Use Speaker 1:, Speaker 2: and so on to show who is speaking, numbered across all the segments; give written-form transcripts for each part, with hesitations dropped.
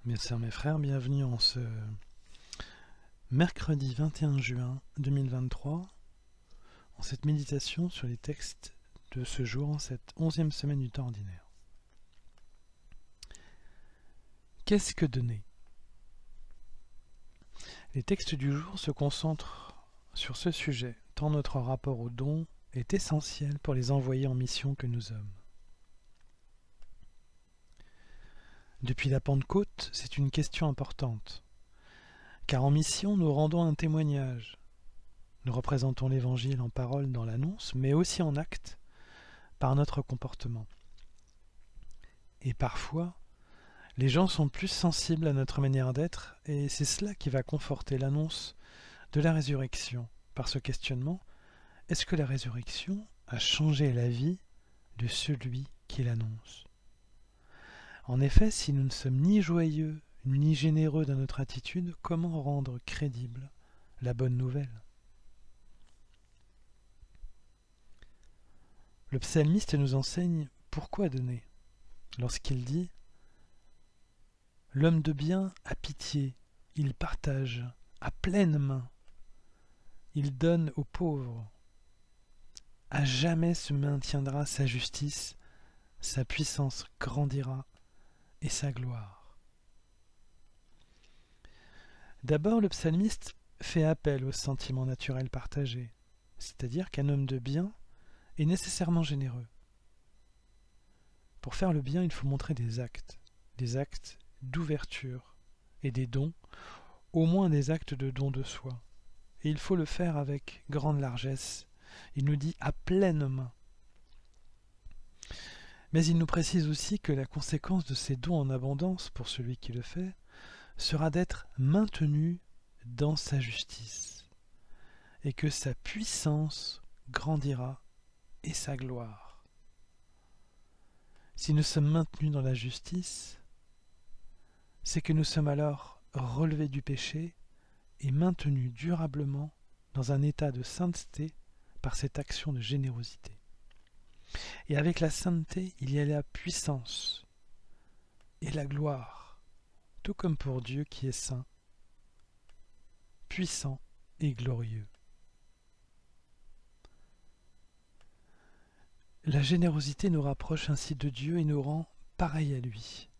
Speaker 1: Mes sœurs, mes frères, bienvenue en ce mercredi 21 juin 2023, en cette méditation sur les textes de ce jour, en cette 11e semaine du temps ordinaire. Qu'est-ce que donner ? Les textes du jour se concentrent sur ce sujet, tant notre rapport au don est essentiel pour les envoyés en mission que nous sommes. Depuis la Pentecôte, c'est une question importante, car en mission, nous rendons un témoignage. Nous représentons l'Évangile en parole dans l'annonce, mais aussi en acte, par notre comportement. Et parfois, les gens sont plus sensibles à notre manière d'être, et c'est cela qui va conforter l'annonce de la résurrection. Par ce questionnement, est-ce que la résurrection a changé la vie de celui qui l'annonce ? En effet, si nous ne sommes ni joyeux ni généreux dans notre attitude, comment rendre crédible la bonne nouvelle ? Le psalmiste nous enseigne pourquoi donner, lorsqu'il dit « L'homme de bien a pitié, il partage à pleine main, il donne aux pauvres. À jamais se maintiendra sa justice, sa puissance grandira et sa gloire. » D'abord, le psalmiste fait appel au sentiment naturel partagé, c'est-à-dire qu'un homme de bien est nécessairement généreux. Pour faire le bien, il faut montrer des actes d'ouverture et des dons, au moins des actes de don de soi. Et il faut le faire avec grande largesse. Il nous dit à pleine main. Mais il nous précise aussi que la conséquence de ces dons en abondance pour celui qui le fait sera d'être maintenu dans sa justice et que sa puissance grandira et sa gloire. Si nous sommes maintenus dans la justice, c'est que nous sommes alors relevés du péché et maintenus durablement dans un état de sainteté par cette action de générosité. Et avec la sainteté, il y a la puissance et la gloire, tout comme pour Dieu qui est saint, puissant et glorieux. La générosité nous rapproche ainsi de Dieu et nous rend pareils à lui.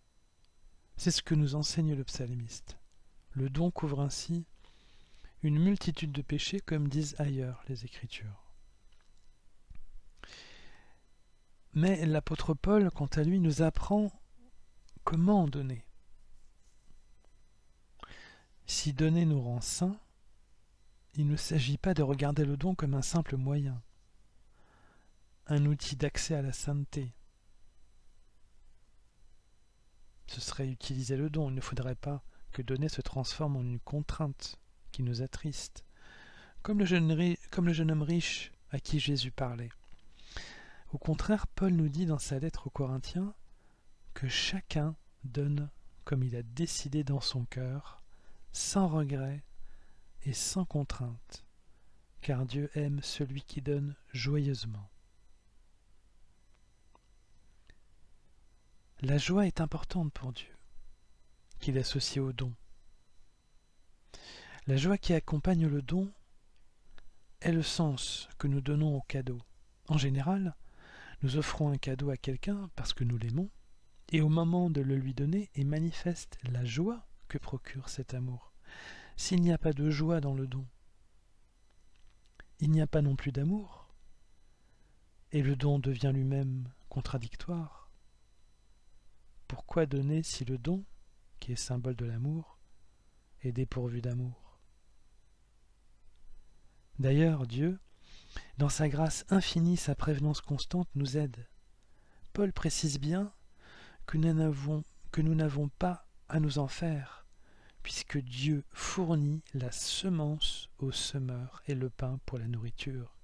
Speaker 1: C'est ce que nous enseigne le psalmiste. Le don couvre ainsi une multitude de péchés, comme disent ailleurs les Écritures. Mais l'apôtre Paul, quant à lui, nous apprend comment donner. Si donner nous rend saints, il ne s'agit pas de regarder le don comme un simple moyen, un outil d'accès à la sainteté. Ce serait utiliser le don, il ne faudrait pas que donner se transforme en une contrainte qui nous attriste, comme le jeune homme riche à qui Jésus parlait. Au contraire, Paul nous dit dans sa lettre aux Corinthiens que chacun donne comme il a décidé dans son cœur, sans regret et sans contrainte, car Dieu aime celui qui donne joyeusement. La joie est importante pour Dieu, qu'il associe au don. La joie qui accompagne le don est le sens que nous donnons au cadeau. En général, nous offrons un cadeau à quelqu'un parce que nous l'aimons, et au moment de le lui donner, il manifeste la joie que procure cet amour. S'il n'y a pas de joie dans le don, il n'y a pas non plus d'amour, et le don devient lui-même contradictoire. Pourquoi donner si le don, qui est symbole de l'amour, est dépourvu d'amour ? D'ailleurs, Dieu, dans sa grâce infinie, sa prévenance constante, nous aide. Paul précise bien que nous n'avons pas à nous en faire, puisque Dieu fournit la semence au semeur et le pain pour la nourriture.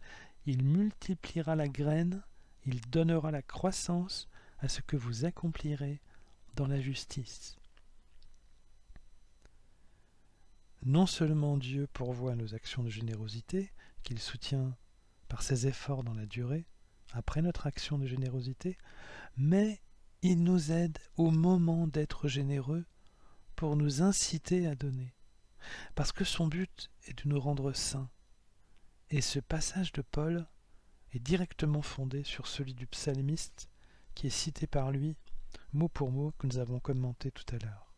Speaker 1: Il multipliera la graine, il donnera la croissance à ce que vous accomplirez dans la justice. Non seulement Dieu pourvoit nos actions de générosité, qu'il soutient par ses efforts dans la durée, après notre action de générosité, mais il nous aide au moment d'être généreux pour nous inciter à donner, parce que son but est de nous rendre saints. Et ce passage de Paul est directement fondé sur celui du psalmiste qui est cité par lui, mot pour mot, que nous avons commenté tout à l'heure.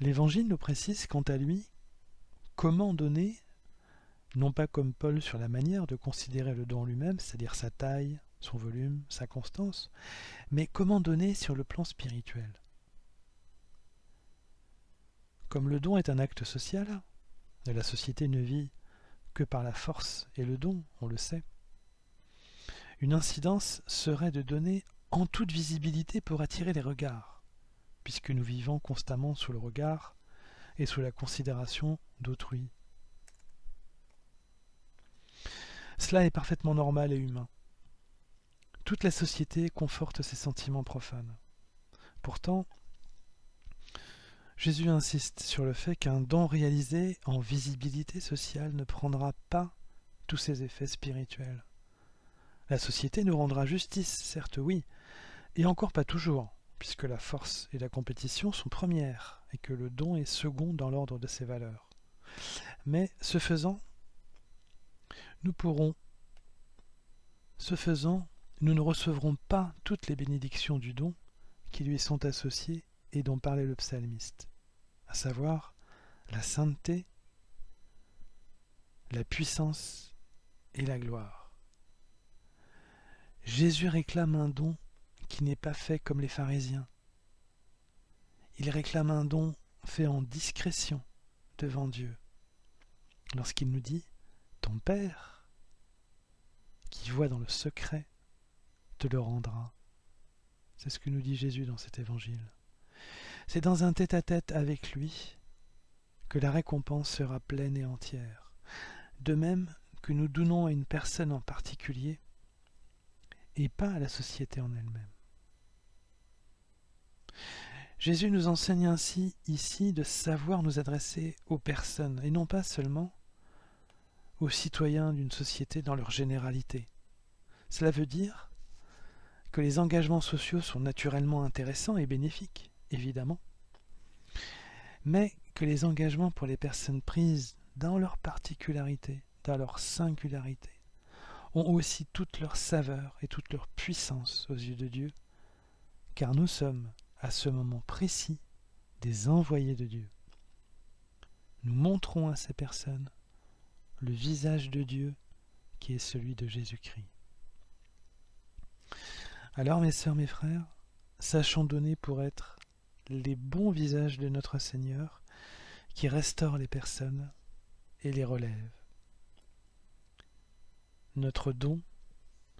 Speaker 1: L'Évangile nous précise quant à lui comment donner, non pas comme Paul sur la manière de considérer le don lui-même, c'est-à-dire sa taille, son volume, sa constance, mais comment donner sur le plan spirituel. Comme le don est un acte social, et la société ne vit que par la force et le don, on le sait, une incidence serait de donner en toute visibilité pour attirer les regards, puisque nous vivons constamment sous le regard et sous la considération d'autrui. Cela est parfaitement normal et humain. Toute la société conforte ces sentiments profanes. Pourtant, Jésus insiste sur le fait qu'un don réalisé en visibilité sociale ne prendra pas tous ses effets spirituels. La société nous rendra justice, certes oui, et encore pas toujours, puisque la force et la compétition sont premières, et que le don est second dans l'ordre de ses valeurs. Mais ce faisant, nous ne recevrons pas toutes les bénédictions du don qui lui sont associées et dont parlait le psalmiste, à savoir la sainteté, la puissance et la gloire. Jésus réclame un don qui n'est pas fait comme les pharisiens. Il réclame un don fait en discrétion devant Dieu, lorsqu'il nous dit « Ton Père, qui voit dans le secret, te le rendra ». C'est ce que nous dit Jésus dans cet évangile. C'est dans un tête-à-tête avec lui que la récompense sera pleine et entière. De même que nous donnons à une personne en particulier et pas à la société en elle-même. Jésus nous enseigne ainsi ici de savoir nous adresser aux personnes et non pas seulement aux citoyens d'une société dans leur généralité. Cela veut dire que les engagements sociaux sont naturellement intéressants et bénéfiques, évidemment, mais que les engagements pour les personnes prises dans leur particularité, dans leur singularité, ont aussi toute leur saveur et toute leur puissance aux yeux de Dieu, car nous sommes, à ce moment précis, des envoyés de Dieu. Nous montrons à ces personnes le visage de Dieu qui est celui de Jésus-Christ. Alors, mes sœurs, mes frères, sachons donner pour être les bons visages de notre Seigneur qui restaure les personnes et les relève. Notre don,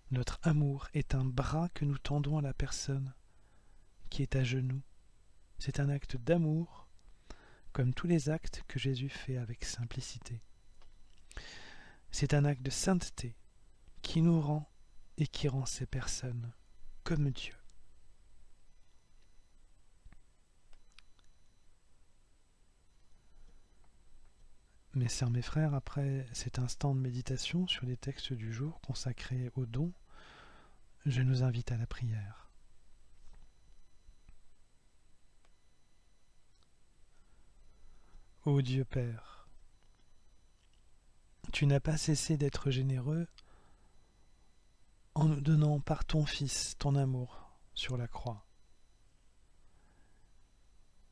Speaker 1: notre amour est un bras que nous tendons à la personne qui est à genoux. C'est un acte d'amour, comme tous les actes que Jésus fait avec simplicité. C'est un acte de sainteté qui nous rend et qui rend ces personnes comme Dieu. Mes sœurs, mes frères, après cet instant de méditation sur les textes du jour consacrés aux dons, je nous invite à la prière. Ô Dieu Père, tu n'as pas cessé d'être généreux en nous donnant par ton Fils ton amour sur la croix.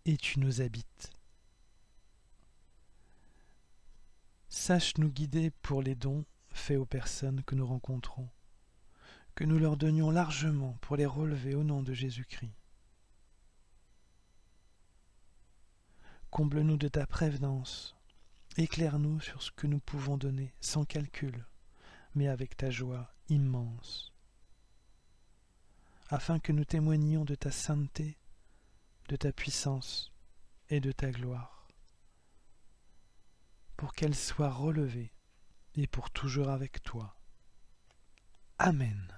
Speaker 1: Et tu nous habites. Sache nous guider pour les dons faits aux personnes que nous rencontrons, que nous leur donnions largement pour les relever au nom de Jésus-Christ. Comble-nous de ta prévenance, éclaire-nous sur ce que nous pouvons donner sans calcul, mais avec ta joie immense, afin que nous témoignions de ta sainteté, de ta puissance et de ta gloire, pour qu'elle soit relevée et pour toujours avec toi. Amen.